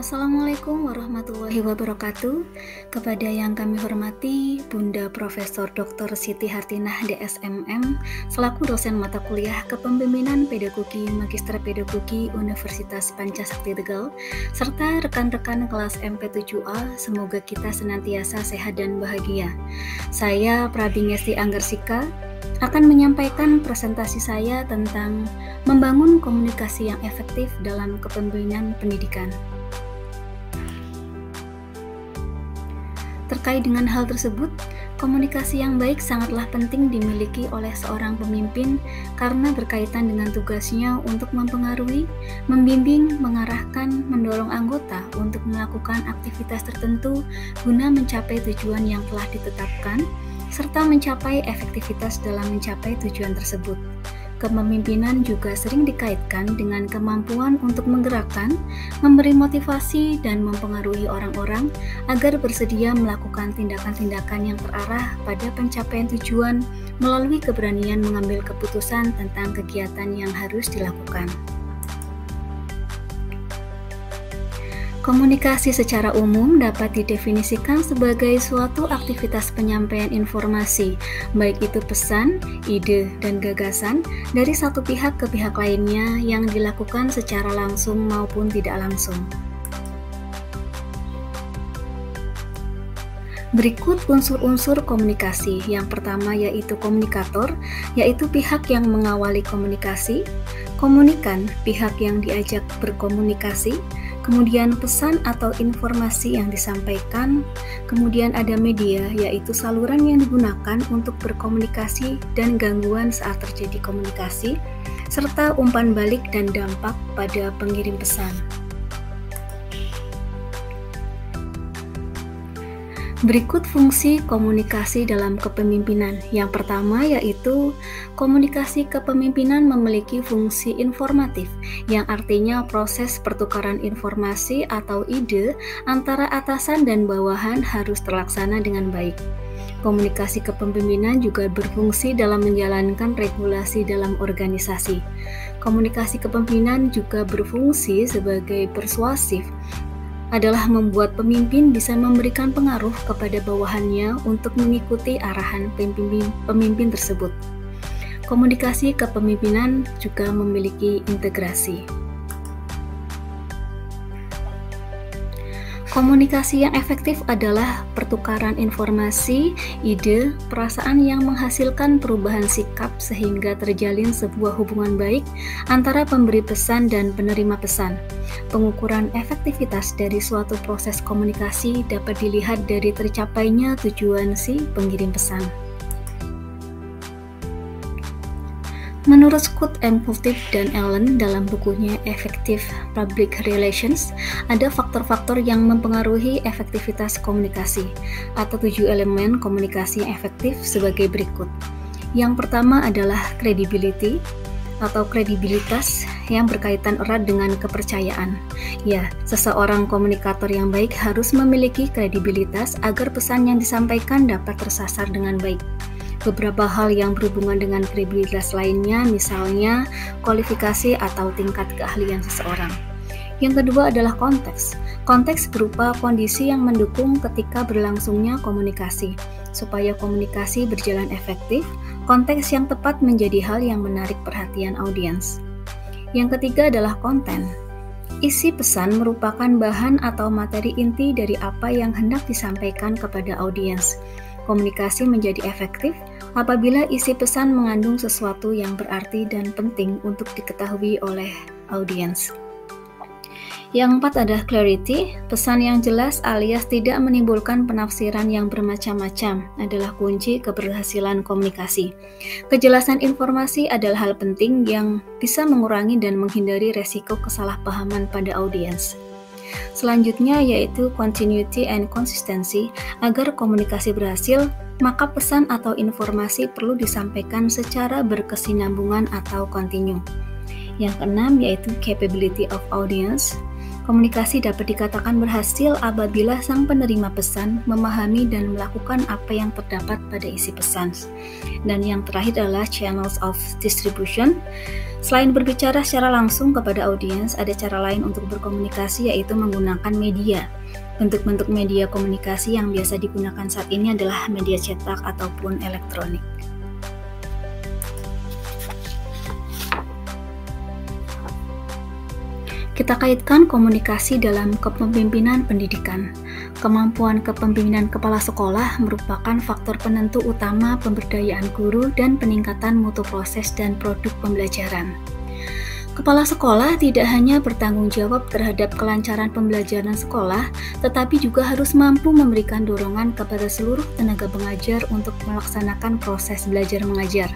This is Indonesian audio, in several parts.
Assalamualaikum warahmatullahi wabarakatuh. Kepada yang kami hormati Bunda Profesor Dr. Siti Hartinah DSMM selaku dosen mata kuliah Kepemimpinan Pedagogi Magister Pedagogi Universitas Pancasakti Tegal serta rekan-rekan kelas MP7A, semoga kita senantiasa sehat dan bahagia. Saya Prabingesti Anggersika akan menyampaikan presentasi saya tentang membangun komunikasi yang efektif dalam kepemimpinan pendidikan. Terkait dengan hal tersebut, komunikasi yang baik sangatlah penting dimiliki oleh seorang pemimpin karena berkaitan dengan tugasnya untuk mempengaruhi, membimbing, mengarahkan, mendorong anggota untuk melakukan aktivitas tertentu guna mencapai tujuan yang telah ditetapkan, serta mencapai efektivitas dalam mencapai tujuan tersebut. Kepemimpinan juga sering dikaitkan dengan kemampuan untuk menggerakkan, memberi motivasi, dan mempengaruhi orang-orang agar bersedia melakukan tindakan-tindakan yang terarah pada pencapaian tujuan melalui keberanian mengambil keputusan tentang kegiatan yang harus dilakukan. Komunikasi secara umum dapat didefinisikan sebagai suatu aktivitas penyampaian informasi, baik itu pesan, ide, dan gagasan dari satu pihak ke pihak lainnya yang dilakukan secara langsung maupun tidak langsung. Berikut unsur-unsur komunikasi. Yang pertama yaitu komunikator, yaitu pihak yang mengawali komunikasi, komunikan, pihak yang diajak berkomunikasi, kemudian pesan atau informasi yang disampaikan, kemudian ada media, yaitu saluran yang digunakan untuk berkomunikasi dan gangguan saat terjadi komunikasi, serta umpan balik dan dampak pada pengirim pesan. Berikut fungsi komunikasi dalam kepemimpinan. Yang pertama yaitu komunikasi kepemimpinan memiliki fungsi informatif, yang artinya proses pertukaran informasi atau ide antara atasan dan bawahan harus terlaksana dengan baik. Komunikasi kepemimpinan juga berfungsi dalam menjalankan regulasi dalam organisasi. Komunikasi kepemimpinan juga berfungsi sebagai persuasif, adalah membuat pemimpin bisa memberikan pengaruh kepada bawahannya untuk mengikuti arahan pemimpin tersebut. Komunikasi kepemimpinan juga memiliki integrasi. Komunikasi yang efektif adalah pertukaran informasi, ide, perasaan yang menghasilkan perubahan sikap sehingga terjalin sebuah hubungan baik antara pemberi pesan dan penerima pesan. Pengukuran efektivitas dari suatu proses komunikasi dapat dilihat dari tercapainya tujuan si pengirim pesan. Menurut Scott M. Fultif dan Allen dalam bukunya Effective Public Relations, ada faktor-faktor yang mempengaruhi efektivitas komunikasi atau 7 elemen komunikasi yang efektif sebagai berikut. Yang pertama adalah credibility atau kredibilitas yang berkaitan erat dengan kepercayaan. Ya, seseorang komunikator yang baik harus memiliki kredibilitas agar pesan yang disampaikan dapat tersasar dengan baik. Beberapa hal yang berhubungan dengan kredibilitas lainnya, misalnya kualifikasi atau tingkat keahlian seseorang. Yang kedua adalah konteks. Konteks berupa kondisi yang mendukung ketika berlangsungnya komunikasi. Supaya komunikasi berjalan efektif, konteks yang tepat menjadi hal yang menarik perhatian audiens. Yang ketiga adalah konten. Isi pesan merupakan bahan atau materi inti dari apa yang hendak disampaikan kepada audiens. Komunikasi menjadi efektif apabila isi pesan mengandung sesuatu yang berarti dan penting untuk diketahui oleh audiens. Yang keempat adalah clarity. Pesan yang jelas alias tidak menimbulkan penafsiran yang bermacam-macam adalah kunci keberhasilan komunikasi. Kejelasan informasi adalah hal penting yang bisa mengurangi dan menghindari resiko kesalahpahaman pada audiens. Selanjutnya yaitu continuity and consistency. Agar komunikasi berhasil, maka pesan atau informasi perlu disampaikan secara berkesinambungan atau kontinu. Yang keenam yaitu capability of audience. Komunikasi dapat dikatakan berhasil apabila sang penerima pesan memahami dan melakukan apa yang terdapat pada isi pesan. Dan yang terakhir adalah channels of distribution. Selain berbicara secara langsung kepada audiens, ada cara lain untuk berkomunikasi, yaitu menggunakan media. Bentuk-bentuk media komunikasi yang biasa digunakan saat ini adalah media cetak ataupun elektronik. Kita kaitkan komunikasi dalam kepemimpinan pendidikan. Kemampuan kepemimpinan kepala sekolah merupakan faktor penentu utama pemberdayaan guru dan peningkatan mutu proses dan produk pembelajaran. Kepala sekolah tidak hanya bertanggung jawab terhadap kelancaran pembelajaran sekolah, tetapi juga harus mampu memberikan dorongan kepada seluruh tenaga pengajar untuk melaksanakan proses belajar mengajar.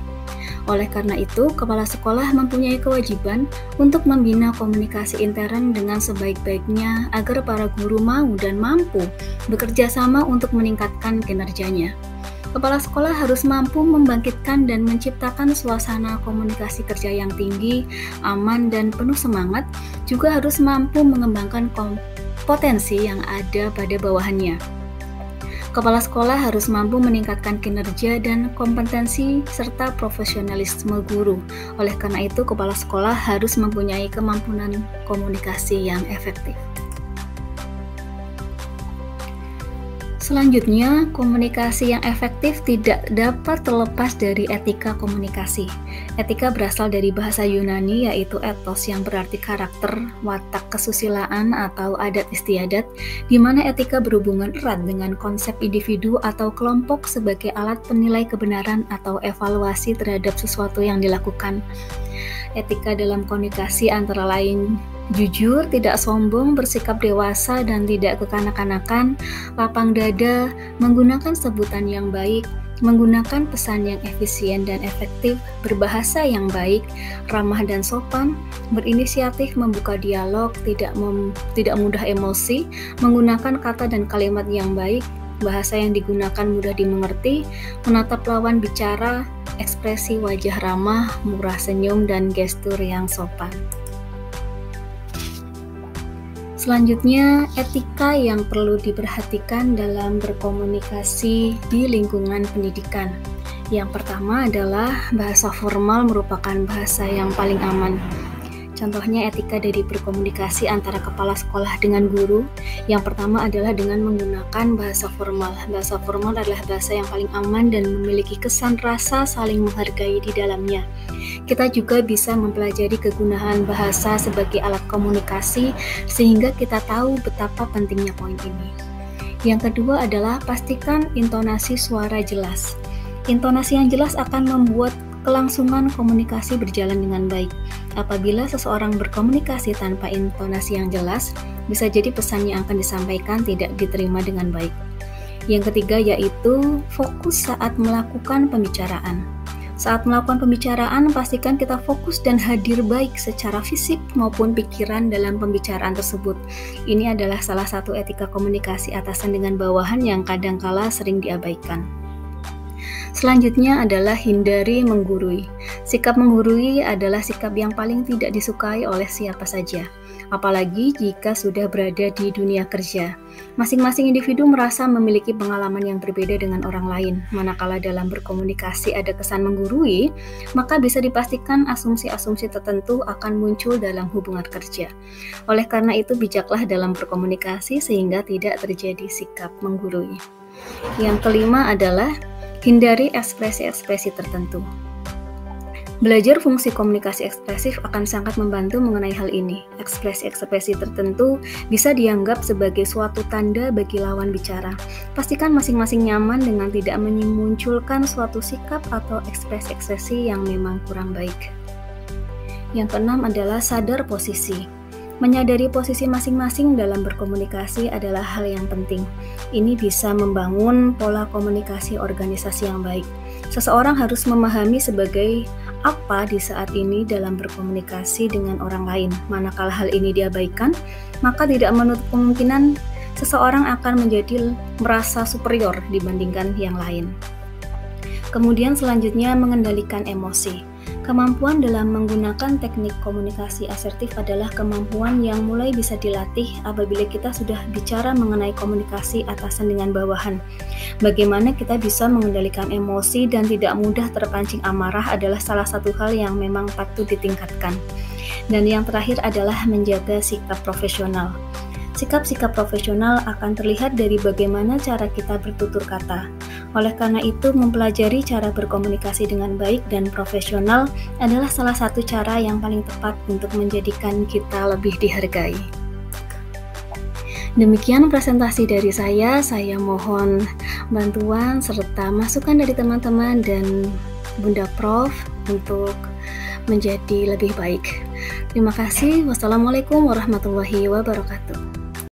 Oleh karena itu, kepala sekolah mempunyai kewajiban untuk membina komunikasi intern dengan sebaik-baiknya agar para guru mau dan mampu bekerja sama untuk meningkatkan kinerjanya. Kepala sekolah harus mampu membangkitkan dan menciptakan suasana komunikasi kerja yang tinggi, aman, dan penuh semangat, juga harus mampu mengembangkan potensi yang ada pada bawahannya. Kepala sekolah harus mampu meningkatkan kinerja dan kompetensi serta profesionalisme guru. Oleh karena itu, kepala sekolah harus mempunyai kemampuan komunikasi yang efektif. Selanjutnya, komunikasi yang efektif tidak dapat terlepas dari etika komunikasi. Etika berasal dari bahasa Yunani, yaitu ethos, yang berarti karakter, watak, kesusilaan, atau adat istiadat, di mana etika berhubungan erat dengan konsep individu atau kelompok sebagai alat penilai kebenaran atau evaluasi terhadap sesuatu yang dilakukan. Etika dalam komunikasi antara lain jujur, tidak sombong, bersikap dewasa dan tidak kekanak-kanakan, lapang dada, menggunakan sebutan yang baik, menggunakan pesan yang efisien dan efektif, berbahasa yang baik, ramah dan sopan, berinisiatif membuka dialog, tidak mudah emosi, menggunakan kata dan kalimat yang baik, bahasa yang digunakan mudah dimengerti, menatap lawan bicara, ekspresi wajah ramah, murah senyum, dan gestur yang sopan. Selanjutnya, etika yang perlu diperhatikan dalam berkomunikasi di lingkungan pendidikan. Yang pertama adalah bahasa formal merupakan bahasa yang paling aman. Contohnya etika dari berkomunikasi antara kepala sekolah dengan guru. Yang pertama adalah dengan menggunakan bahasa formal. Bahasa formal adalah bahasa yang paling aman dan memiliki kesan rasa saling menghargai di dalamnya. Kita juga bisa mempelajari kegunaan bahasa sebagai alat komunikasi sehingga kita tahu betapa pentingnya poin ini. Yang kedua adalah pastikan intonasi suara jelas. Intonasi yang jelas akan membuat kelangsungan komunikasi berjalan dengan baik. Apabila seseorang berkomunikasi tanpa intonasi yang jelas, bisa jadi pesan yang akan disampaikan tidak diterima dengan baik. Yang ketiga yaitu fokus saat melakukan pembicaraan. Saat melakukan pembicaraan, pastikan kita fokus dan hadir baik secara fisik maupun pikiran dalam pembicaraan tersebut. Ini adalah salah satu etika komunikasi atasan dengan bawahan yang kadangkala sering diabaikan. Selanjutnya adalah hindari menggurui. Sikap menggurui adalah sikap yang paling tidak disukai oleh siapa saja, apalagi jika sudah berada di dunia kerja. Masing-masing individu merasa memiliki pengalaman yang berbeda dengan orang lain. Manakala dalam berkomunikasi ada kesan menggurui, maka bisa dipastikan asumsi-asumsi tertentu akan muncul dalam hubungan kerja. Oleh karena itu, bijaklah dalam berkomunikasi sehingga tidak terjadi sikap menggurui. Yang kelima adalah hindari ekspresi-ekspresi tertentu. Belajar fungsi komunikasi ekspresif akan sangat membantu mengenai hal ini. Ekspresi-ekspresi tertentu bisa dianggap sebagai suatu tanda bagi lawan bicara. Pastikan masing-masing nyaman dengan tidak memunculkan suatu sikap atau ekspresi-ekspresi yang memang kurang baik. Yang keenam adalah sadar posisi. Menyadari posisi masing-masing dalam berkomunikasi adalah hal yang penting. Ini bisa membangun pola komunikasi organisasi yang baik. Seseorang harus memahami sebagai apa di saat ini dalam berkomunikasi dengan orang lain. Manakala hal ini diabaikan, maka tidak menutup kemungkinan seseorang akan menjadi merasa superior dibandingkan yang lain. Kemudian selanjutnya mengendalikan emosi. Kemampuan dalam menggunakan teknik komunikasi asertif adalah kemampuan yang mulai bisa dilatih apabila kita sudah bicara mengenai komunikasi atasan dengan bawahan. Bagaimana kita bisa mengendalikan emosi dan tidak mudah terpancing amarah adalah salah satu hal yang memang patut ditingkatkan. Dan yang terakhir adalah menjaga sikap profesional. Sikap-sikap profesional akan terlihat dari bagaimana cara kita bertutur kata. Oleh karena itu, mempelajari cara berkomunikasi dengan baik dan profesional adalah salah satu cara yang paling tepat untuk menjadikan kita lebih dihargai. Demikian presentasi dari saya mohon bantuan serta masukan dari teman-teman dan Bunda Prof untuk menjadi lebih baik. Terima kasih. Wassalamualaikum warahmatullahi wabarakatuh.